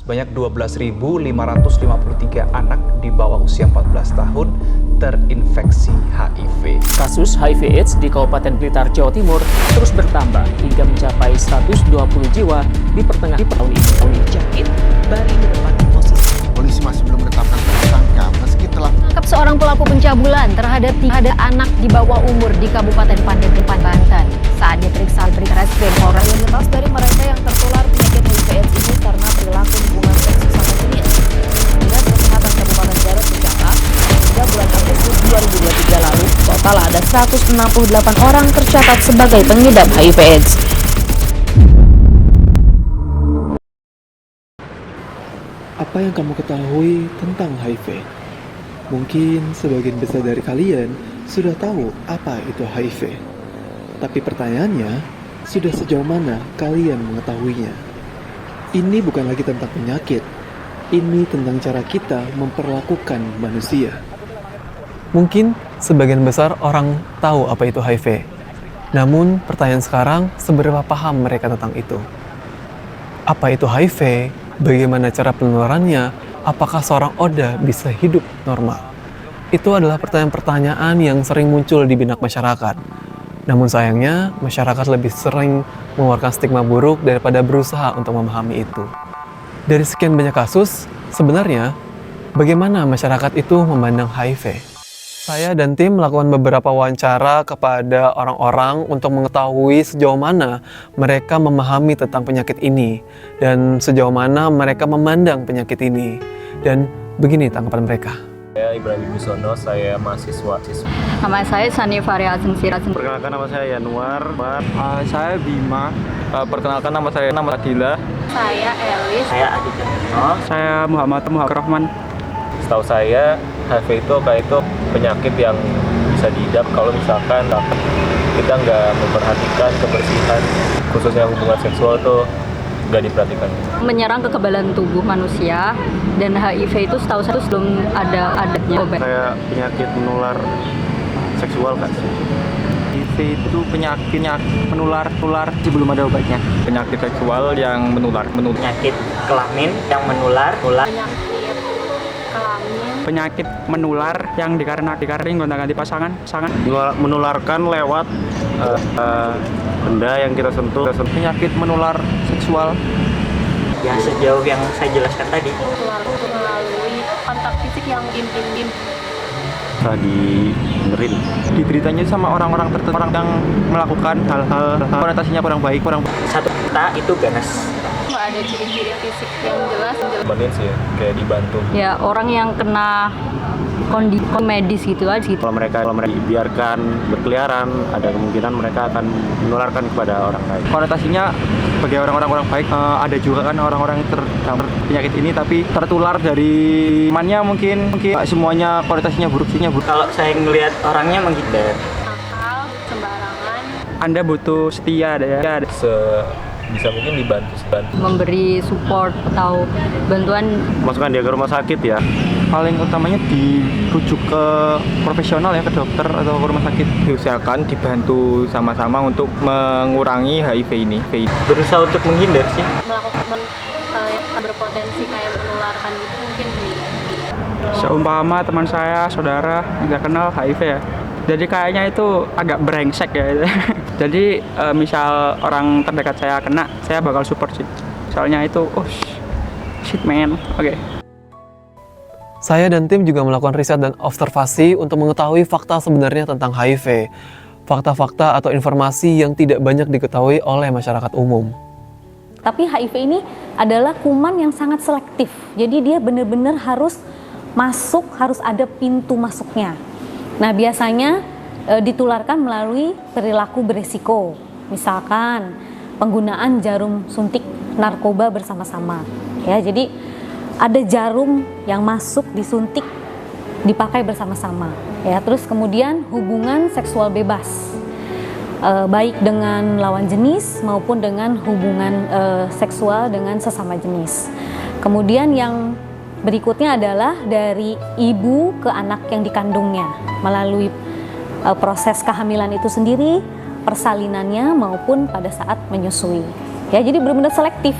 Sebanyak 12.553 anak di bawah usia 14 tahun terinfeksi HIV. Kasus HIV/AIDS di Kabupaten Blitar, Jawa Timur terus bertambah hingga mencapai 120 jiwa di pertengahan tahun ini. Jakit Bali menempati posisi. Polisi masih belum menetapkan tersangka meski telah menangkap seorang pelaku pencabulan terhadap anak di bawah umur di Kabupaten Pandeglang, Banten. Saat diperiksa di Reskrim Polres, Mayoritas dari mereka yang tertular penyakit HIV/AIDS ini karena perilaku hubungan seks sesama jenis. Dinas Kesehatan Kabupaten Garut mencatat, hingga bulan Agustus 2023 lalu, total ada 168 orang tercatat sebagai pengidap HIV/AIDS. Apa yang kamu ketahui tentang HIV? Mungkin sebagian besar dari kalian sudah tahu apa itu HIV. Tapi pertanyaannya, sudah sejauh mana kalian mengetahuinya? Ini bukan lagi tentang penyakit. Ini tentang cara kita memperlakukan manusia. Mungkin sebagian besar orang tahu apa itu HIV. Namun pertanyaan sekarang, seberapa paham mereka tentang itu? Apa itu HIV? Bagaimana cara penularannya? Apakah seorang ODA bisa hidup normal? Itu adalah pertanyaan-pertanyaan yang sering muncul di benak masyarakat. Namun sayangnya, masyarakat lebih sering mengeluarkan stigma buruk daripada berusaha untuk memahami itu. Dari sekian banyak kasus, sebenarnya bagaimana masyarakat itu memandang HIV? Saya dan tim melakukan beberapa wawancara kepada orang-orang untuk mengetahui sejauh mana mereka memahami tentang penyakit ini dan sejauh mana mereka memandang penyakit ini. Dan begini tanggapan mereka. Saya Ibrahim Bisono, saya mahasiswa. nama saya Sani Faria Asensir. Perkenalkan nama saya Yanuar. Saya Bima. Perkenalkan nama saya Adila. Saya Elis. Saya Aditya. Saya Muhammad Rahman. Setahu saya HIV itu penyakit yang bisa diidap kalau misalkan kita nggak memperhatikan kebersihan, khususnya hubungan seksual tuh nggak diperhatikan. Menyerang kekebalan tubuh manusia, dan HIV itu setahu saya belum ada adatnya. Kayak penyakit menular seksual kan? HIV itu penyakit menular belum ada obatnya. Penyakit seksual yang menular. Penyakit kelamin yang menular. Penyakit menular yang dikarenakan gonta-ganti pasangan. Menularkan lewat benda yang kita sentuh. Penyakit menular seksual. Ya sejauh yang saya jelaskan tadi. Melalui kontak fisik yang intim. Tadi benerin. Di beritanya sama orang-orang tertentu yang melakukan hal-hal konotasinya kurang baik. Satu kata itu ganas. Nggak ada ciri-ciri fisik yang jelas. Bandin sih kayak dibantu. Ya, orang yang kena kondisi medis gitu aja. Kalau mereka dibiarkan berkeliaran, ada kemungkinan mereka akan menularkan kepada orang lain. Konotasinya bagi orang-orang baik, ada juga kan orang-orang yang terdampak penyakit ini tapi tertular dari temannya mungkin semuanya konotasinya buruk. Kalau saya ngelihat orangnya menghindar. Nakal, sembarangan. Anda butuh setia ya. Bisa mungkin dibantu. Memberi support atau bantuan. Masukkan dia ke rumah sakit ya. Paling utamanya dirujuk ke profesional ya, ke dokter atau ke rumah sakit. Diusahakan dibantu sama-sama untuk mengurangi HIV ini. Berusaha untuk menghindar sih. Melakukan yang berpotensi kayak menularkan gitu mungkin. Seumpama teman saya, saudara nggak kenal HIV ya. Jadi kayaknya itu agak brengsek ya. Jadi misal orang terdekat saya kena, saya bakal support sih. Soalnya itu, shit man, oke. Saya dan tim juga melakukan riset dan observasi untuk mengetahui fakta sebenarnya tentang HIV. Fakta-fakta atau informasi yang tidak banyak diketahui oleh masyarakat umum. Tapi HIV ini adalah kuman yang sangat selektif. Jadi dia benar-benar harus masuk, harus ada pintu masuknya. Nah, biasanya ditularkan melalui perilaku beresiko. Misalkan penggunaan jarum suntik narkoba bersama-sama. Ya, jadi ada jarum yang masuk disuntik dipakai bersama-sama. Ya, terus kemudian hubungan seksual bebas. Baik dengan lawan jenis maupun dengan hubungan seksual dengan sesama jenis. Kemudian yang berikutnya adalah dari ibu ke anak yang dikandungnya melalui proses kehamilan itu sendiri, persalinannya maupun pada saat menyusui. Ya, jadi benar-benar selektif.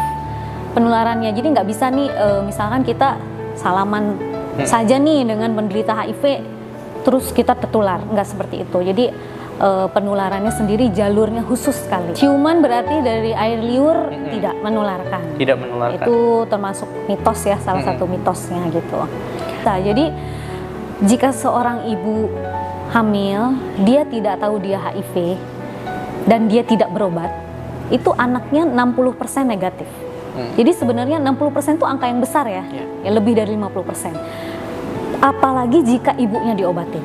penularannya. Jadi nggak bisa nih misalkan kita salaman saja nih dengan penderita HIV terus kita tertular, nggak seperti itu. Jadi penularannya sendiri jalurnya khusus sekali. Ciuman berarti dari air liur tidak menularkan. Tidak menularkan. Itu termasuk mitos ya, salah satu mitosnya gitu. Nah, jadi jika seorang ibu hamil, dia tidak tahu dia HIV dan dia tidak berobat, itu anaknya 60% negatif. Jadi sebenarnya 60% itu angka yang besar ya, ya lebih dari 50%. Apalagi jika ibunya diobatin,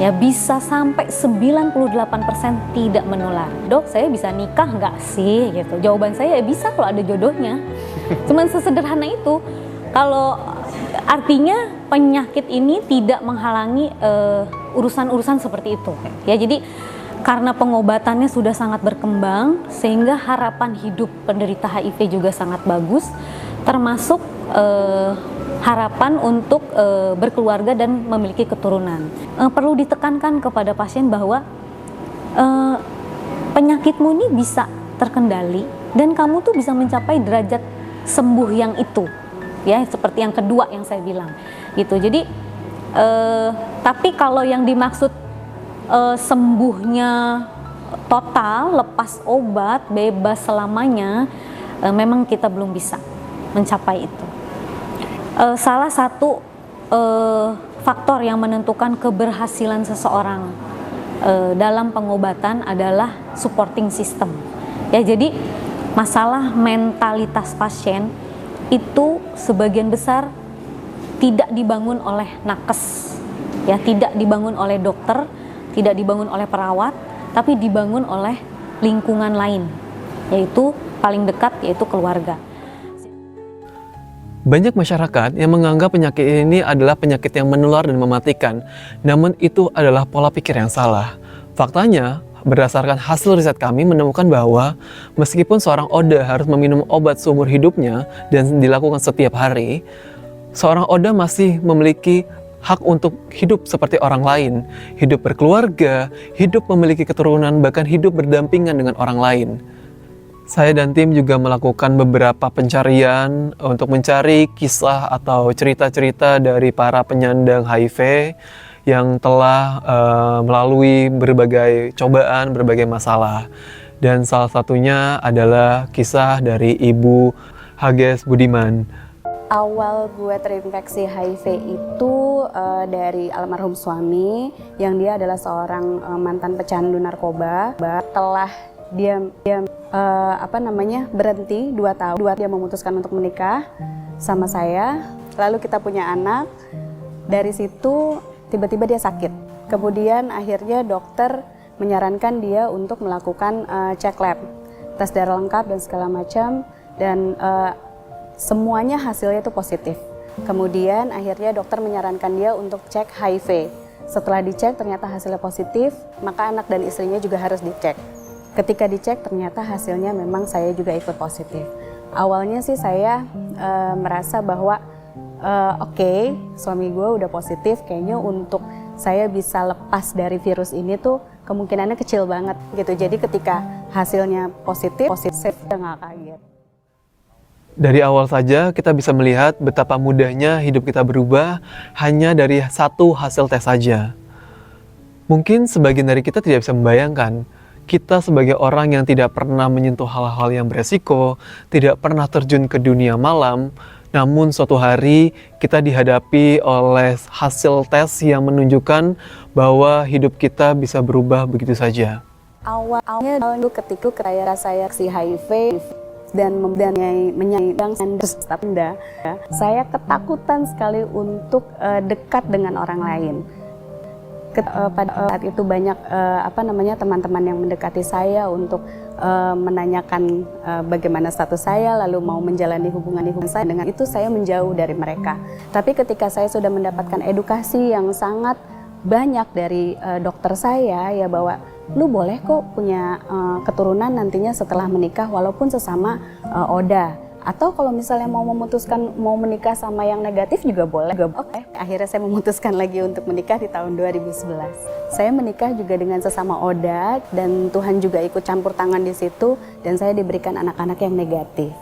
ya bisa sampai 98% tidak menular. Dok, saya bisa nikah nggak sih? Gitu. Jawaban saya ya bisa kalau ada jodohnya. Cuman sesederhana itu. Kalau artinya penyakit ini tidak menghalangi urusan-urusan seperti itu. Ya, jadi karena pengobatannya sudah sangat berkembang, sehingga harapan hidup penderita HIV juga sangat bagus, termasuk harapan untuk berkeluarga dan memiliki keturunan. Perlu ditekankan kepada pasien bahwa penyakitmu ini bisa terkendali dan kamu tuh bisa mencapai derajat sembuh yang itu, ya seperti yang kedua yang saya bilang, gitu. Jadi tapi kalau yang dimaksud sembuhnya total, lepas obat, bebas selamanya, memang kita belum bisa mencapai itu. Salah satu faktor yang menentukan keberhasilan seseorang dalam pengobatan adalah supporting system. Ya, jadi masalah mentalitas pasien itu sebagian besar tidak dibangun oleh nakes, ya, tidak dibangun oleh dokter, tidak dibangun oleh perawat, tapi dibangun oleh lingkungan lain, yaitu paling dekat, yaitu keluarga. Banyak masyarakat yang menganggap penyakit ini adalah penyakit yang menular dan mematikan, namun itu adalah pola pikir yang salah. Faktanya, berdasarkan hasil riset kami menemukan bahwa meskipun seorang ODA harus meminum obat seumur hidupnya dan dilakukan setiap hari, seorang ODA masih memiliki hak untuk hidup seperti orang lain, hidup berkeluarga, hidup memiliki keturunan, bahkan hidup berdampingan dengan orang lain. Saya dan tim juga melakukan beberapa pencarian untuk mencari kisah atau cerita-cerita dari para penyandang HIV yang telah melalui berbagai cobaan, berbagai masalah. Dan salah satunya adalah kisah dari Ibu Hages Budiman. Awal gue terinfeksi HIV itu dari almarhum suami yang dia adalah seorang mantan pecandu narkoba. Setelah dia berhenti 2 tahun, dia memutuskan untuk menikah sama saya. Lalu kita punya anak. Dari situ tiba-tiba dia sakit. Kemudian akhirnya dokter menyarankan dia untuk melakukan cek lab, tes darah lengkap dan segala macam, dan semuanya hasilnya itu positif. Kemudian akhirnya dokter menyarankan dia untuk cek HIV. Setelah dicek ternyata hasilnya positif, maka anak dan istrinya juga harus dicek. Ketika dicek ternyata hasilnya memang saya juga ikut positif. Awalnya sih saya merasa bahwa oke, suami gue udah positif, kayaknya untuk saya bisa lepas dari virus ini tuh kemungkinannya kecil banget gitu. Jadi ketika hasilnya positif udah nggak kaget. Dari awal saja kita bisa melihat betapa mudahnya hidup kita berubah hanya dari satu hasil tes saja. Mungkin sebagian dari kita tidak bisa membayangkan, kita sebagai orang yang tidak pernah menyentuh hal-hal yang beresiko, tidak pernah terjun ke dunia malam, namun suatu hari kita dihadapi oleh hasil tes yang menunjukkan bahwa hidup kita bisa berubah begitu saja. Awalnya ketika saya si HIV dan menyandang tanda, saya ketakutan sekali untuk dekat dengan orang lain. Pada saat itu banyak teman-teman yang mendekati saya untuk menanyakan bagaimana status saya, lalu mau menjalani hubungan saya. Dengan itu saya menjauh dari mereka. Tapi ketika saya sudah mendapatkan edukasi yang sangat banyak dari dokter saya, ya bahwa lu boleh kok punya keturunan nantinya setelah menikah walaupun sesama ODA. Atau kalau misalnya mau menikah sama yang negatif juga boleh. Oke. Akhirnya saya memutuskan lagi untuk menikah di tahun 2011. Saya menikah juga dengan sesama ODA dan Tuhan juga ikut campur tangan di situ dan saya diberikan anak-anak yang negatif.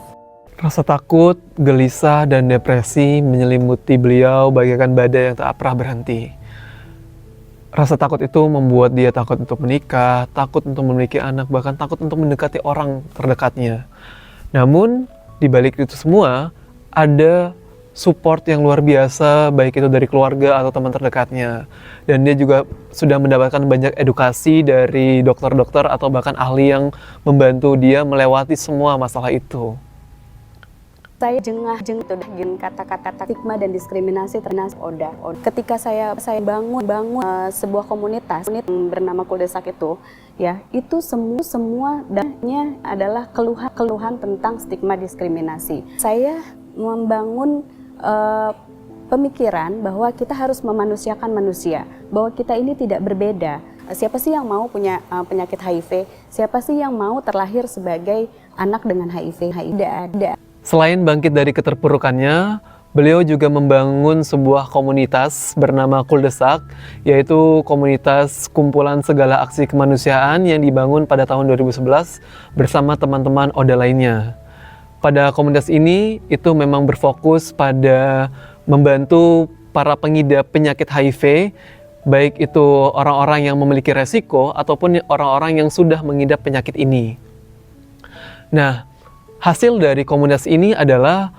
Rasa takut, gelisah, dan depresi menyelimuti beliau bagaikan badai yang tak pernah berhenti. Rasa takut itu membuat dia takut untuk menikah, takut untuk memiliki anak, bahkan takut untuk mendekati orang terdekatnya. Namun, di balik itu semua, ada support yang luar biasa, baik itu dari keluarga atau teman terdekatnya. Dan dia juga sudah mendapatkan banyak edukasi dari dokter-dokter atau bahkan ahli yang membantu dia melewati semua masalah itu. Saya jengah kata-kata stigma dan diskriminasi terhadap Oda. Ketika saya bangun sebuah komunitas yang bernama Kuldesak itu, ya itu semua dananya adalah keluhan tentang stigma diskriminasi. Saya membangun pemikiran bahwa kita harus memanusiakan manusia, bahwa kita ini tidak berbeda. Siapa sih yang mau punya penyakit HIV? Siapa sih yang mau terlahir sebagai anak dengan HIV? Tidak ada. Selain bangkit dari keterpurukannya, beliau juga membangun sebuah komunitas bernama Kuldesak, yaitu komunitas kumpulan segala aksi kemanusiaan yang dibangun pada tahun 2011 bersama teman-teman Oda lainnya. Pada komunitas ini, itu memang berfokus pada membantu para pengidap penyakit HIV, baik itu orang-orang yang memiliki resiko ataupun orang-orang yang sudah mengidap penyakit ini. Nah, hasil dari komunitas ini adalah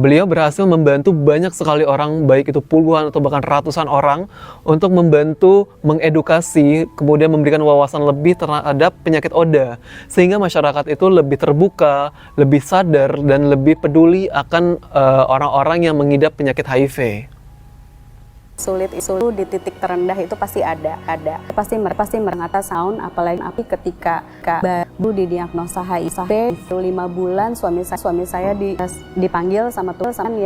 beliau berhasil membantu banyak sekali orang, baik itu puluhan atau bahkan ratusan orang, untuk membantu mengedukasi, kemudian memberikan wawasan lebih terhadap penyakit Oda, sehingga masyarakat itu lebih terbuka, lebih sadar, dan lebih peduli akan orang-orang yang mengidap penyakit HIV. Sulit itu di titik terendah itu pasti ada pasti merengata sound, apalagi ketika baru didiagnosa HIV 5 bulan suami saya dipanggil sama Tuhan.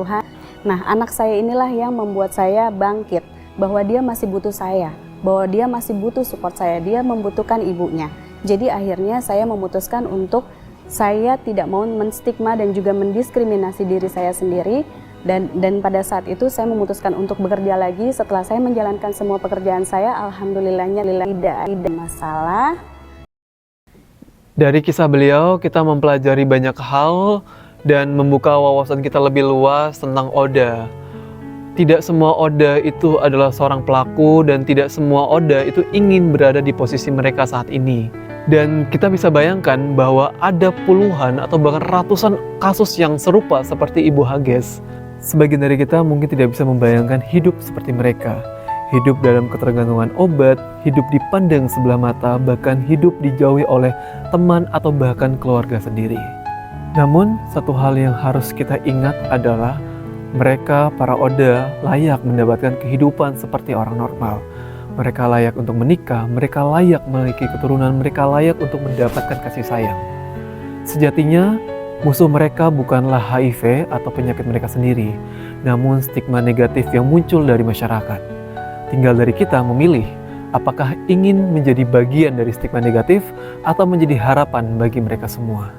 Nah, anak saya inilah yang membuat saya bangkit bahwa dia masih butuh saya, bahwa dia masih butuh support saya, dia membutuhkan ibunya. Jadi akhirnya saya memutuskan untuk saya tidak mau menstigma dan juga mendiskriminasi diri saya sendiri. Dan pada saat itu saya memutuskan untuk bekerja lagi. Setelah saya menjalankan semua pekerjaan saya, alhamdulillahnya tidak ada masalah. Dari kisah beliau, kita mempelajari banyak hal dan membuka wawasan kita lebih luas tentang Oda. Tidak semua Oda itu adalah seorang pelaku, dan tidak semua Oda itu ingin berada di posisi mereka saat ini. Dan kita bisa bayangkan bahwa ada puluhan atau bahkan ratusan kasus yang serupa seperti Ibu Hages. Sebagian dari kita mungkin tidak bisa membayangkan hidup seperti mereka. Hidup dalam ketergantungan obat, hidup dipandang sebelah mata, bahkan hidup dijauhi oleh teman atau bahkan keluarga sendiri. Namun, satu hal yang harus kita ingat adalah mereka, para Oda, layak mendapatkan kehidupan seperti orang normal. Mereka layak untuk menikah, mereka layak memiliki keturunan, mereka layak untuk mendapatkan kasih sayang. Sejatinya, musuh mereka bukanlah HIV atau penyakit mereka sendiri, namun stigma negatif yang muncul dari masyarakat. Tinggal dari kita memilih, apakah ingin menjadi bagian dari stigma negatif atau menjadi harapan bagi mereka semua.